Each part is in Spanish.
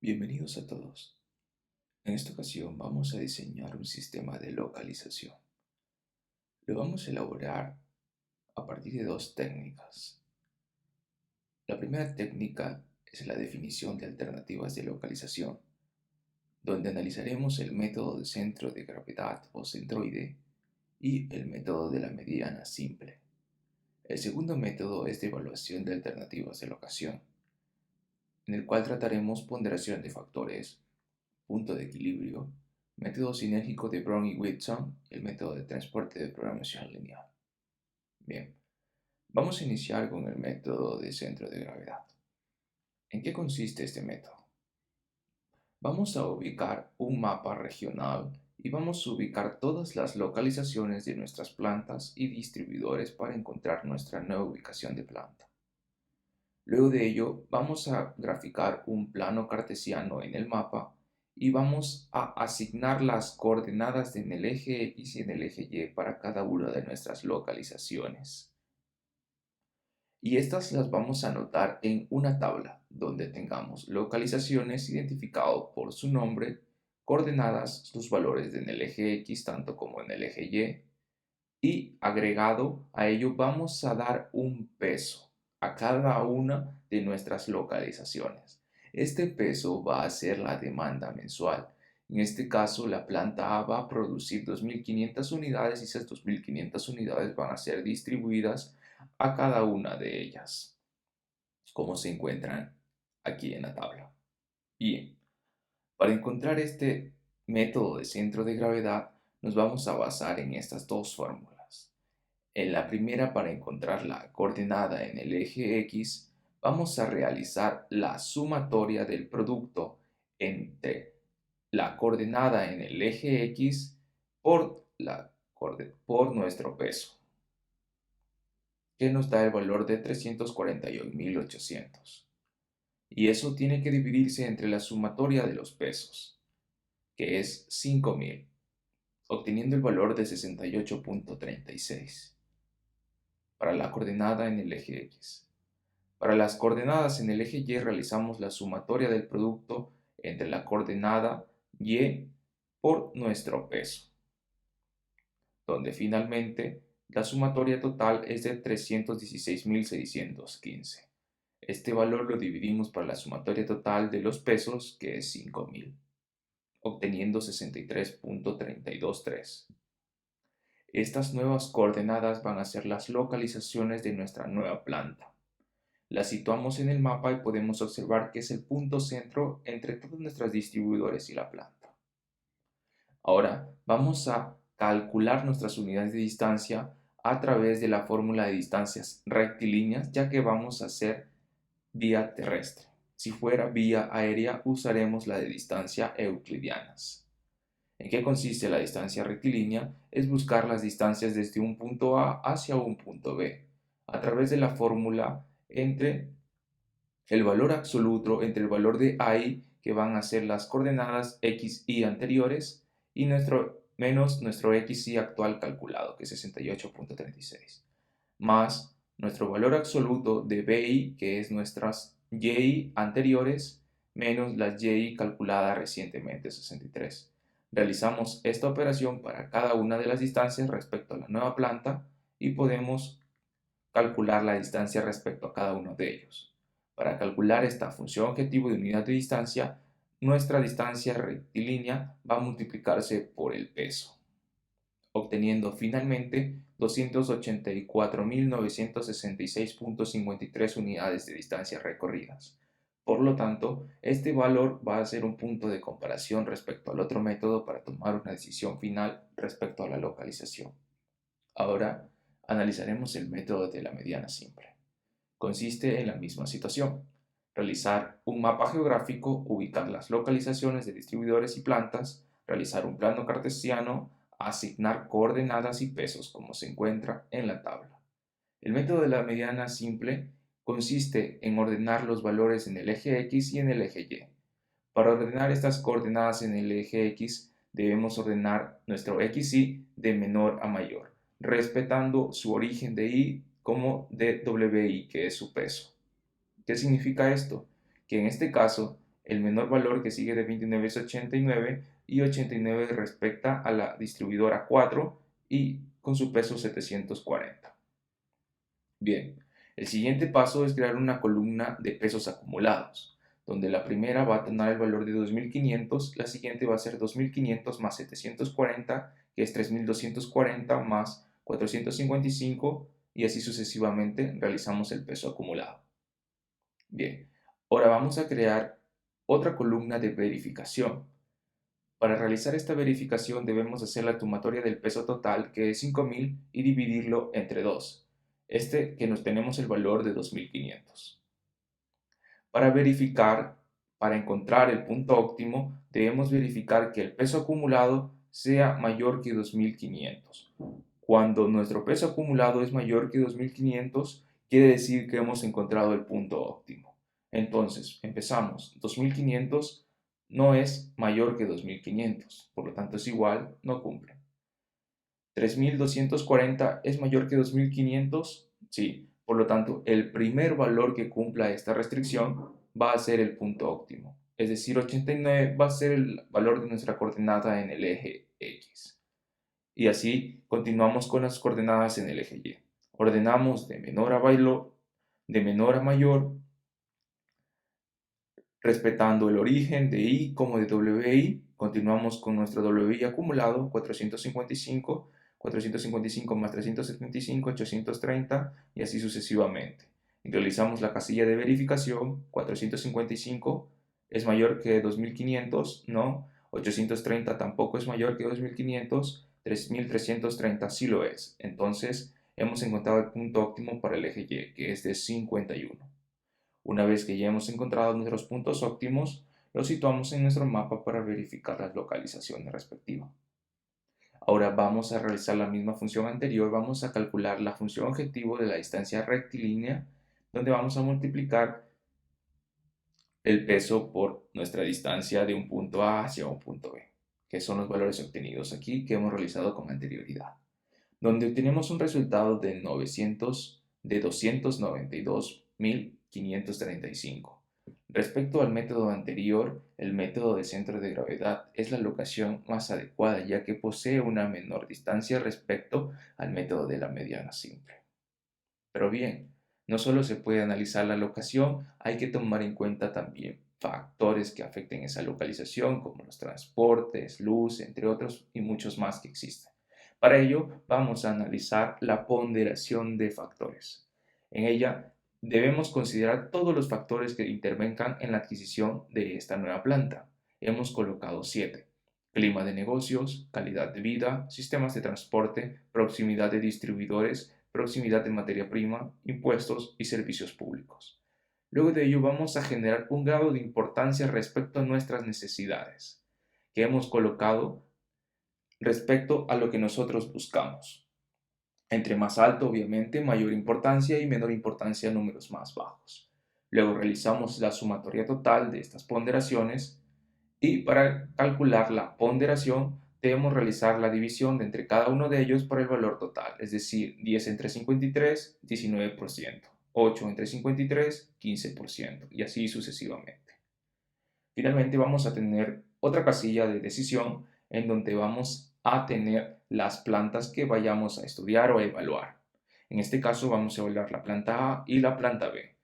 Bienvenidos a todos. En esta ocasión vamos a diseñar un sistema de localización. Lo vamos a elaborar a partir de dos técnicas. La primera técnica es la definición de alternativas de localización, donde analizaremos el método de centro de gravedad o centroide y el método de la mediana simple. El segundo método es de evaluación de alternativas de locación, en el cual trataremos ponderación de factores, punto de equilibrio, método sinérgico de Brown y Whitson y el método de transporte de programación lineal. Bien, vamos a iniciar con el método de centro de gravedad. ¿En qué consiste este método? Vamos a ubicar un mapa regional y vamos a ubicar todas las localizaciones de nuestras plantas y distribuidores para encontrar nuestra nueva ubicación de planta. Luego de ello, vamos a graficar un plano cartesiano en el mapa y vamos a asignar las coordenadas en el eje X y en el eje Y para cada una de nuestras localizaciones. Y estas las vamos a anotar en una tabla donde tengamos localizaciones identificado por su nombre, coordenadas, sus valores en el eje X tanto como en el eje y agregado a ello vamos a dar un peso a cada una de nuestras localizaciones. Este peso va a ser la demanda mensual. En este caso, la planta A va a producir 2.500 unidades y esas 2.500 unidades van a ser distribuidas a cada una de ellas, como se encuentran aquí en la tabla. Bien, para encontrar este método de centro de gravedad, nos vamos a basar en estas dos fórmulas. En la primera, para encontrar la coordenada en el eje X, vamos a realizar la sumatoria del producto entre la coordenada en el eje X por nuestro peso, que nos da el valor de 341.800. Y eso tiene que dividirse entre la sumatoria de los pesos, que es 5.000, obteniendo el valor de 68.36 para la coordenada en el eje X. Para las coordenadas en el eje Y realizamos la sumatoria del producto entre la coordenada Y por nuestro peso, donde finalmente la sumatoria total es de 316.615. Este valor lo dividimos para la sumatoria total de los pesos, que es 5.000, obteniendo 63.323. Estas nuevas coordenadas van a ser las localizaciones de nuestra nueva planta. La situamos en el mapa y podemos observar que es el punto centro entre todos nuestros distribuidores y la planta. Ahora vamos a calcular nuestras unidades de distancia a través de la fórmula de distancias rectilíneas, ya que vamos a hacer vía terrestre. Si fuera vía aérea, usaremos la de distancia euclidianas. ¿En qué consiste la distancia rectilínea? Es buscar las distancias desde un punto A hacia un punto B, a través de la fórmula entre el valor absoluto, entre el valor de I, que van a ser las coordenadas x, y anteriores, y menos nuestro x, y actual calculado, que es 68.36, más nuestro valor absoluto de BI, que es nuestras y anteriores, menos las y calculadas recientemente, 63. Realizamos esta operación para cada una de las distancias respecto a la nueva planta y podemos calcular la distancia respecto a cada uno de ellos. Para calcular esta función objetivo de unidad de distancia, nuestra distancia rectilínea va a multiplicarse por el peso, obteniendo finalmente 284.966.53 unidades de distancia recorridas. Por lo tanto, este valor va a ser un punto de comparación respecto al otro método para tomar una decisión final respecto a la localización. Ahora analizaremos el método de la mediana simple. Consiste en la misma situación: realizar un mapa geográfico, ubicar las localizaciones de distribuidores y plantas, realizar un plano cartesiano, asignar coordenadas y pesos como se encuentra en la tabla. El método de la mediana simple consiste en ordenar los valores en el eje X y en el eje Y. Para ordenar estas coordenadas en el eje X debemos ordenar nuestro XY de menor a mayor, respetando su origen de Y como de WI, que es su peso. ¿Qué significa esto? Que en este caso El menor valor que sigue de 29 es 89 y 89 respecta a la distribuidora 4 y con su peso 740. Bien, el siguiente paso es crear una columna de pesos acumulados, donde la primera va a tener el valor de 2500, la siguiente va a ser 2500 más 740, que es 3240 más 455, y así sucesivamente realizamos el peso acumulado. Bien, ahora vamos a crear otra columna de verificación. Para realizar esta verificación debemos hacer la sumatoria del peso total, que es 5000, y dividirlo entre 2. Que nos tenemos el valor de 2500. Para verificar, para encontrar el punto óptimo, debemos verificar que el peso acumulado sea mayor que 2500. Cuando nuestro peso acumulado es mayor que 2500, quiere decir que hemos encontrado el punto óptimo. Entonces, empezamos. 2500 no es mayor que 2500, por lo tanto es igual, no cumple. 3240 es mayor que 2500, sí, por lo tanto el primer valor que cumpla esta restricción va a ser el punto óptimo, es decir, 89 va a ser el valor de nuestra coordenada en el eje X. Y así continuamos con las coordenadas en el eje Y. Ordenamos de menor a mayor, respetando el origen de I como de WI. Continuamos con nuestro WI acumulado, 455, 455 más 375, 830, y así sucesivamente. Y realizamos la casilla de verificación. 455 es mayor que 2500, no. 830 tampoco es mayor que 2500. 3330 sí lo es. Entonces hemos encontrado el punto óptimo para el eje Y, que es de 51. Una vez que ya hemos encontrado nuestros puntos óptimos, los situamos en nuestro mapa para verificar las localizaciones respectivas. Ahora vamos a realizar la misma función anterior, vamos a calcular la función objetivo de la distancia rectilínea, donde vamos a multiplicar el peso por nuestra distancia de un punto A hacia un punto B, que son los valores obtenidos aquí que hemos realizado con anterioridad, donde obtenemos un resultado de 292.535. Respecto al método anterior, el método de centro de gravedad es la locación más adecuada, ya que posee una menor distancia respecto al método de la mediana simple. Pero bien, no solo se puede analizar la locación, hay que tomar en cuenta también factores que afecten esa localización, como los transportes, luz, entre otros, y muchos más que existen. Para ello, vamos a analizar la ponderación de factores. En ella, debemos considerar todos los factores que intervengan en la adquisición de esta nueva planta. Hemos colocado 7: clima de negocios, calidad de vida, sistemas de transporte, proximidad de distribuidores, proximidad de materia prima, impuestos y servicios públicos. Luego de ello vamos a generar un grado de importancia respecto a nuestras necesidades, que hemos colocado respecto a lo que nosotros buscamos. Entre más alto, obviamente, mayor importancia, y menor importancia, números más bajos. Luego realizamos la sumatoria total de estas ponderaciones, y para calcular la ponderación debemos realizar la división de entre cada uno de ellos por el valor total, es decir, 10 entre 53, 19%, 8 entre 53, 15%, y así sucesivamente. Finalmente vamos a tener otra casilla de decisión en donde vamos a tener las plantas que vayamos a estudiar o a evaluar. En este caso vamos a evaluar la planta A y la planta B.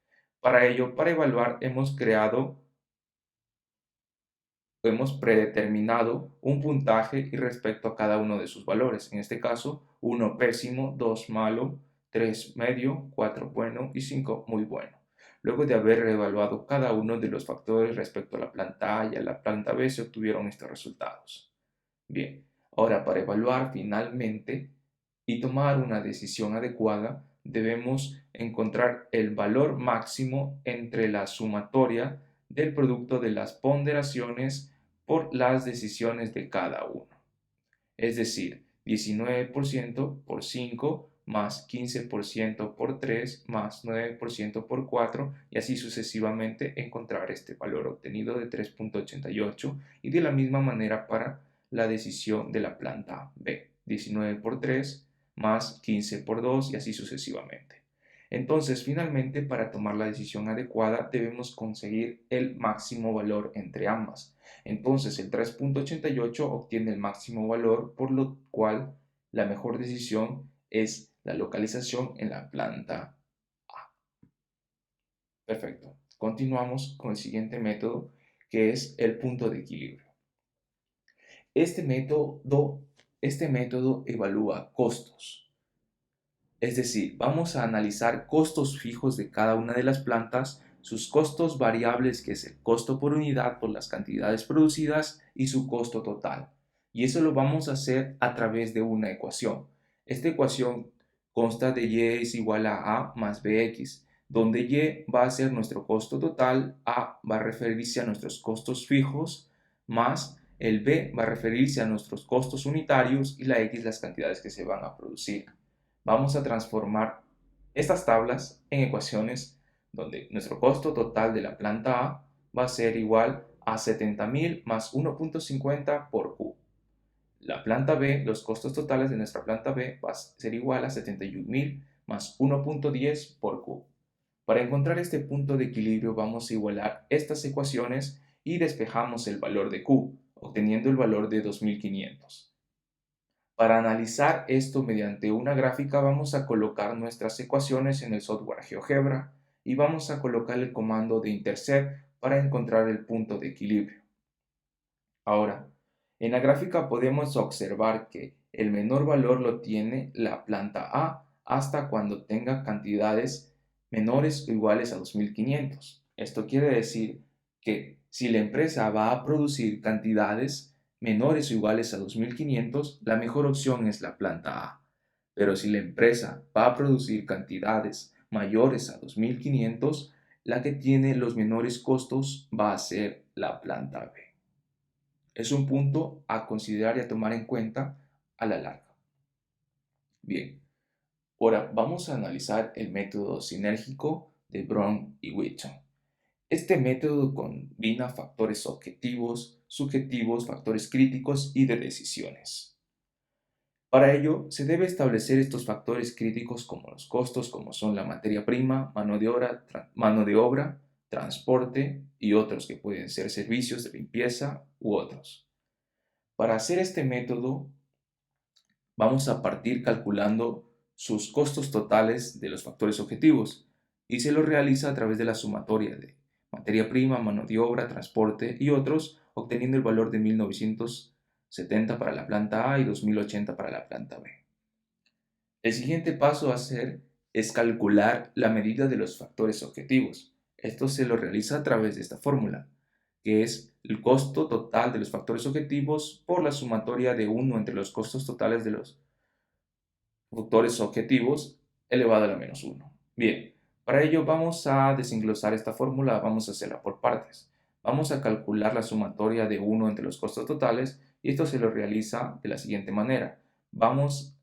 Para ello, para evaluar, hemos predeterminado un puntaje y respecto a cada uno de sus valores. En este caso, 1 pésimo, 2 malo, 3 medio, 4 bueno y 5 muy bueno. Luego de haber reevaluado cada uno de los factores respecto a la planta A y a la planta B, se obtuvieron estos resultados. Bien, ahora para evaluar finalmente y tomar una decisión adecuada, debemos encontrar el valor máximo entre la sumatoria del producto de las ponderaciones por las decisiones de cada uno. Es decir, 19% por 5 más 15% por 3 más 9% por 4, y así sucesivamente encontrar este valor obtenido de 3.88, y de la misma manera para la decisión de la planta B, 19 por 3 más 15 por 2, y así sucesivamente. Entonces, finalmente, para tomar la decisión adecuada, debemos conseguir el máximo valor entre ambas. Entonces, el 3.88 obtiene el máximo valor, por lo cual la mejor decisión es la localización en la planta A. Perfecto. Continuamos con el siguiente método, que es el punto de equilibrio. Este método, este método evalúa costos. Es decir, vamos a analizar costos fijos de cada una de las plantas, sus costos variables, que es el costo por unidad por las cantidades producidas, y su costo total. Y eso lo vamos a hacer a través de una ecuación. Esta ecuación consta de y es igual a más bx, donde y va a ser nuestro costo total, a va a referirse a nuestros costos fijos, más el b va a referirse a nuestros costos unitarios y la x las cantidades que se van a producir. Vamos a transformar estas tablas en ecuaciones donde nuestro costo total de la planta A va a ser igual a 70.000 más 1.50 por Q. La planta B, los costos totales de nuestra planta B va a ser igual a 71.000 más 1.10 por Q. Para encontrar este punto de equilibrio vamos a igualar estas ecuaciones y despejamos el valor de Q, obteniendo el valor de 2.500. Para analizar esto mediante una gráfica vamos a colocar nuestras ecuaciones en el software GeoGebra y vamos a colocar el comando de intercept para encontrar el punto de equilibrio. Ahora, en la gráfica podemos observar que el menor valor lo tiene la planta A hasta cuando tenga cantidades menores o iguales a 2.500. Esto quiere decir que si la empresa va a producir cantidades menores o iguales a 2.500, la mejor opción es la planta A. Pero si la empresa va a producir cantidades mayores a 2.500, la que tiene los menores costos va a ser la planta B. Es un punto a considerar y a tomar en cuenta a la larga. Bien, ahora vamos a analizar el método sinérgico de Brown y Wheaton. Este método combina factores objetivos, subjetivos, factores críticos y de decisiones. Para ello, se debe establecer estos factores críticos como los costos, como son la materia prima, mano de obra, transporte y otros que pueden ser servicios de limpieza u otros. Para hacer este método, vamos a partir calculando sus costos totales de los factores objetivos y se lo realiza a través de la sumatoria de materia prima, mano de obra, transporte y otros, obteniendo el valor de 1970 para la planta A y 2080 para la planta B. El siguiente paso a hacer es calcular la medida de los factores objetivos. Esto se lo realiza a través de esta fórmula, que es el costo total de los factores objetivos por la sumatoria de 1 entre los costos totales de los factores objetivos elevado a la menos 1. Bien, para ello vamos a desenglosar esta fórmula, vamos a hacerla por partes. Vamos a calcular la sumatoria de 1 entre los costos totales y esto se lo realiza de la siguiente manera. Vamos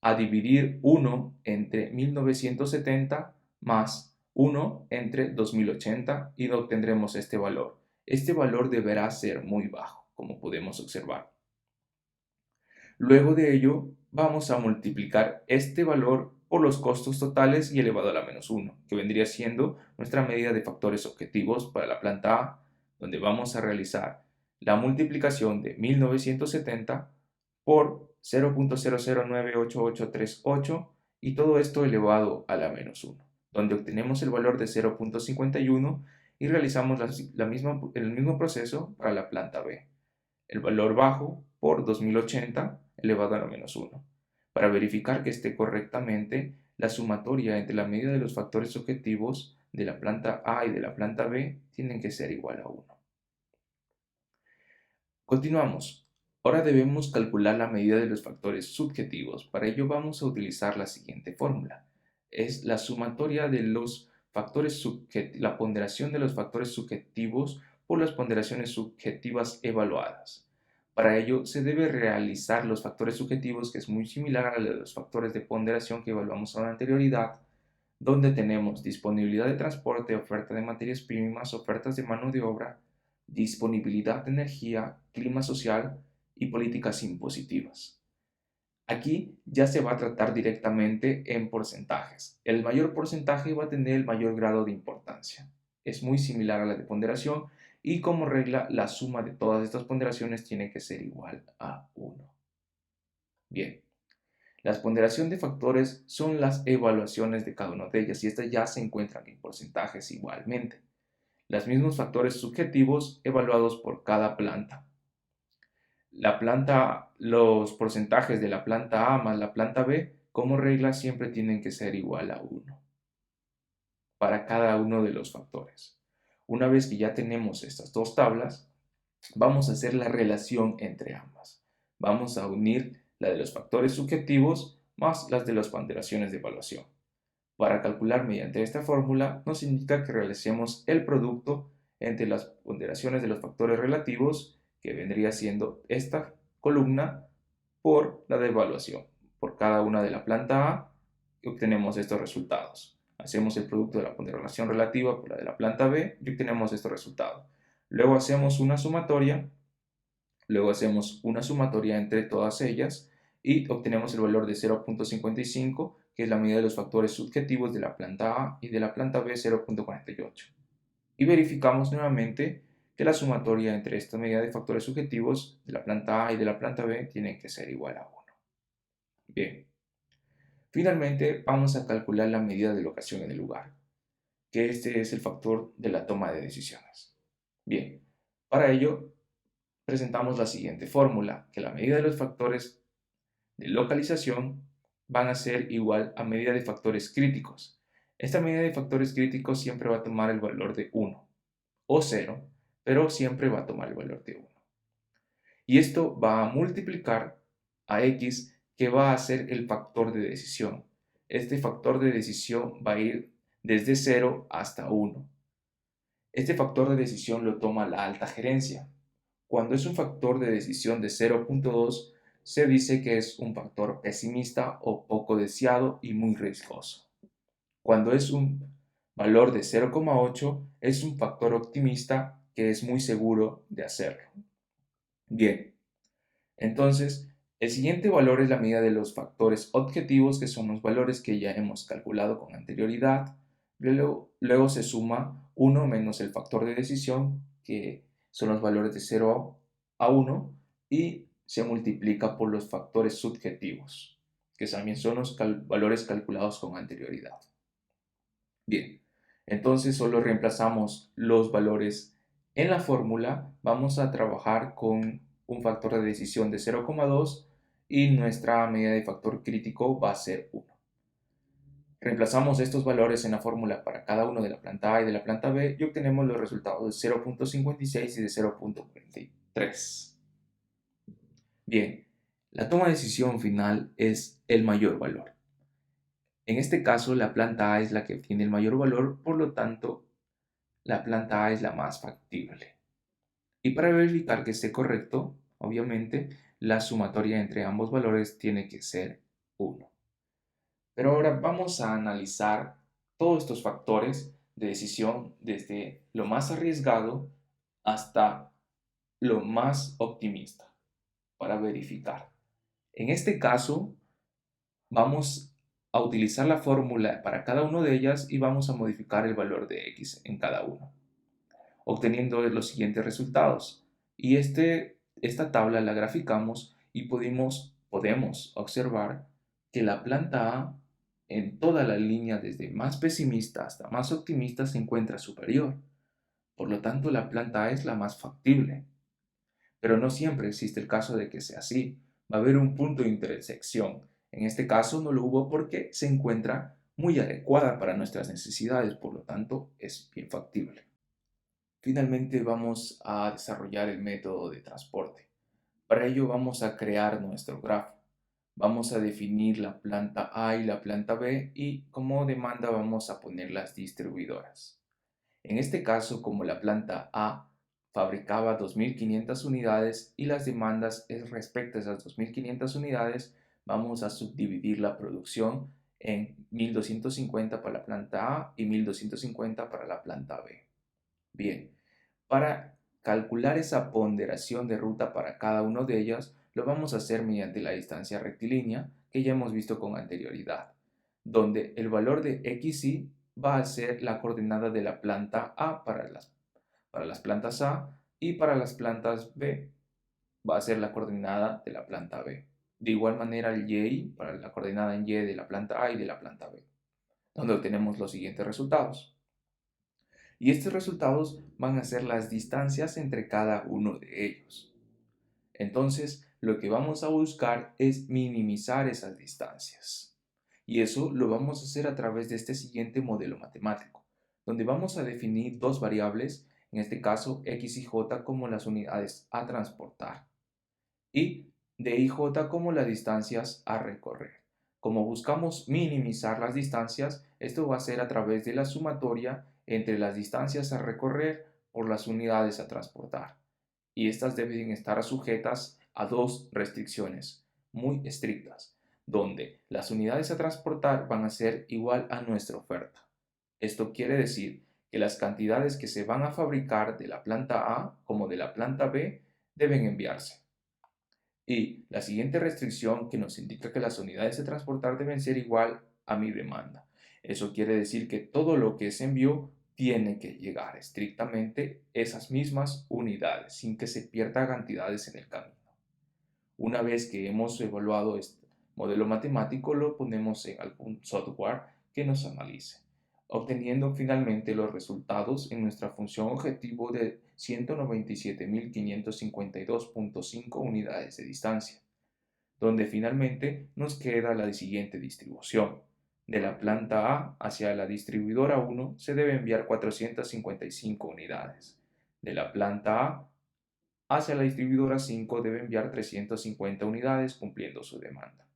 a dividir 1 entre 1970 más 1 entre 2080 y obtendremos este valor. Este valor deberá ser muy bajo, como podemos observar. Luego de ello, vamos a multiplicar este valor por los costos totales y elevado a la menos 1, que vendría siendo nuestra medida de factores objetivos para la planta A, donde vamos a realizar la multiplicación de 1970 por 0.00988838 y todo esto elevado a la menos 1, donde obtenemos el valor de 0.51 y realizamos el mismo proceso para la planta B. El valor bajo por 2080 elevado a la menos 1. Para verificar que esté correctamente, la sumatoria entre la medida de los factores objetivos de la planta A y de la planta B tienen que ser igual a 1. Continuamos. Ahora debemos calcular la medida de los factores subjetivos. Para ello vamos a utilizar la siguiente fórmula. Es la sumatoria de los factores la ponderación de los factores subjetivos por las ponderaciones subjetivas evaluadas. Para ello se debe realizar los factores subjetivos, que es muy similar a los factores de ponderación que evaluamos con anterioridad, donde tenemos disponibilidad de transporte, oferta de materias primas, ofertas de mano de obra, disponibilidad de energía, clima social y políticas impositivas. Aquí ya se va a tratar directamente en porcentajes. El mayor porcentaje va a tener el mayor grado de importancia. Es muy similar a la de ponderación y como regla la suma de todas estas ponderaciones tiene que ser igual a 1. Bien, la ponderación de factores son las evaluaciones de cada una de ellas y estas ya se encuentran en porcentajes igualmente. Los mismos factores subjetivos evaluados por cada planta. Los porcentajes de la planta A más la planta B, como regla, siempre tienen que ser igual a 1 para cada uno de los factores. Una vez que ya tenemos estas dos tablas, vamos a hacer la relación entre ambas. Vamos a unir la de los factores subjetivos más las de las ponderaciones de evaluación. Para calcular mediante esta fórmula nos indica que realicemos el producto entre las ponderaciones de los factores relativos, que vendría siendo esta columna, por la de evaluación. Por cada una de la planta A obtenemos estos resultados. Hacemos el producto de la ponderación relativa por la de la planta B y obtenemos estos resultados. Luego hacemos una sumatoria entre todas ellas y obtenemos el valor de 0.55, que es la medida de los factores subjetivos de la planta A, y de la planta B 0.48. Y verificamos nuevamente que la sumatoria entre esta medida de factores subjetivos de la planta A y de la planta B tiene que ser igual a 1. Bien, finalmente vamos a calcular la medida de locación en el lugar, que este es el factor de la toma de decisiones. Bien, para ello presentamos la siguiente fórmula, que la medida de los factores de localización van a ser igual a medida de factores críticos. Esta medida de factores críticos siempre va a tomar el valor de 1 o 0, pero siempre va a tomar el valor de 1. Y esto va a multiplicar a x, que va a ser el factor de decisión. Este factor de decisión va a ir desde 0 hasta 1. Este factor de decisión lo toma la alta gerencia. Cuando es un factor de decisión de 0.2, se dice que es un factor pesimista o poco deseado y muy riesgoso. Cuando es un valor de 0.8, es un factor optimista que es muy seguro de hacerlo. Bien, entonces el siguiente valor es la medida de los factores objetivos, que son los valores que ya hemos calculado con anterioridad. Luego se suma 1 menos el factor de decisión, que son los valores de 0 a 1, y se multiplica por los factores subjetivos, que también son los valores calculados con anterioridad. Bien, entonces solo reemplazamos los valores en la fórmula. Vamos a trabajar con un factor de decisión de 0,2 y nuestra medida de factor crítico va a ser 1. Reemplazamos estos valores en la fórmula para cada uno de la planta A y de la planta B y obtenemos los resultados de 0.56 y de 0.43. Bien, la toma de decisión final es el mayor valor. En este caso, la planta A es la que obtiene el mayor valor, por lo tanto, la planta A es la más factible. Y para verificar que esté correcto, obviamente, la sumatoria entre ambos valores tiene que ser 1. Pero ahora vamos a analizar todos estos factores de decisión desde lo más arriesgado hasta lo más optimista para verificar. En este caso, vamos a utilizar la fórmula para cada una de ellas y vamos a modificar el valor de x en cada uno, obteniendo los siguientes resultados. Y esta tabla la graficamos y podemos observar que la planta A en toda la línea, desde más pesimista hasta más optimista, se encuentra superior. Por lo tanto, la planta A es la más factible. Pero no siempre existe el caso de que sea así. Va a haber un punto de intersección. En este caso no lo hubo porque se encuentra muy adecuada para nuestras necesidades, por lo tanto es bien factible. Finalmente vamos a desarrollar el método de transporte. Para ello vamos a crear nuestro grafo. Vamos a definir la planta A y la planta B y como demanda vamos a poner las distribuidoras. En este caso, como la planta A fabricaba 2.500 unidades y las demandas es respecto a esas 2.500 unidades, vamos a subdividir la producción en 1.250 para la planta A y 1.250 para la planta B. Bien, para calcular esa ponderación de ruta para cada una de ellas, lo vamos a hacer mediante la distancia rectilínea que ya hemos visto con anterioridad, donde el valor de xy va a ser la coordenada de la planta A para las plantas A y para las plantas B va a ser la coordenada de la planta B. De igual manera el y para la coordenada en y de la planta A y de la planta B, donde obtenemos los siguientes resultados. Y estos resultados van a ser las distancias entre cada uno de ellos. Entonces, lo que vamos a buscar es minimizar esas distancias. Y eso lo vamos a hacer a través de este siguiente modelo matemático, donde vamos a definir dos variables, en este caso x y j como las unidades a transportar y de y j como las distancias a recorrer. Como buscamos minimizar las distancias, esto va a ser a través de la sumatoria entre las distancias a recorrer por las unidades a transportar. Y estas deben estar sujetas a dos restricciones muy estrictas, donde las unidades a transportar van a ser igual a nuestra oferta. Esto quiere decir que las cantidades que se van a fabricar de la planta A como de la planta B deben enviarse. Y la siguiente restricción que nos indica que las unidades a transportar deben ser igual a mi demanda. Eso quiere decir que todo lo que se envió tiene que llegar estrictamente esas mismas unidades sin que se pierda cantidades en el camino. Una vez que hemos evaluado este modelo matemático, lo ponemos en algún software que nos analice, obteniendo finalmente los resultados en nuestra función objetivo de 197.552.5 unidades de distancia, donde finalmente nos queda la siguiente distribución. De la planta A hacia la distribuidora 1 se debe enviar 455 unidades. De la planta A hacia la distribuidora 5 debe enviar 350 unidades cumpliendo su demanda.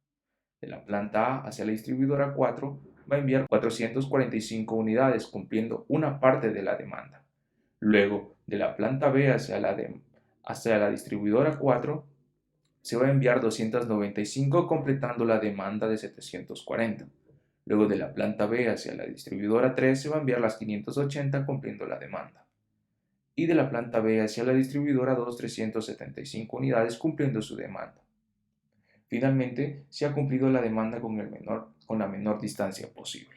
De la planta A hacia la distribuidora 4 va a enviar 445 unidades cumpliendo una parte de la demanda. Luego, de la planta B hacia la distribuidora 4 se va a enviar 295 completando la demanda de 740. Luego de la planta B hacia la distribuidora 3 se va a enviar las 580 cumpliendo la demanda. Y de la planta B hacia la distribuidora 2 375 unidades cumpliendo su demanda. Finalmente, se ha cumplido la demanda con la menor distancia posible.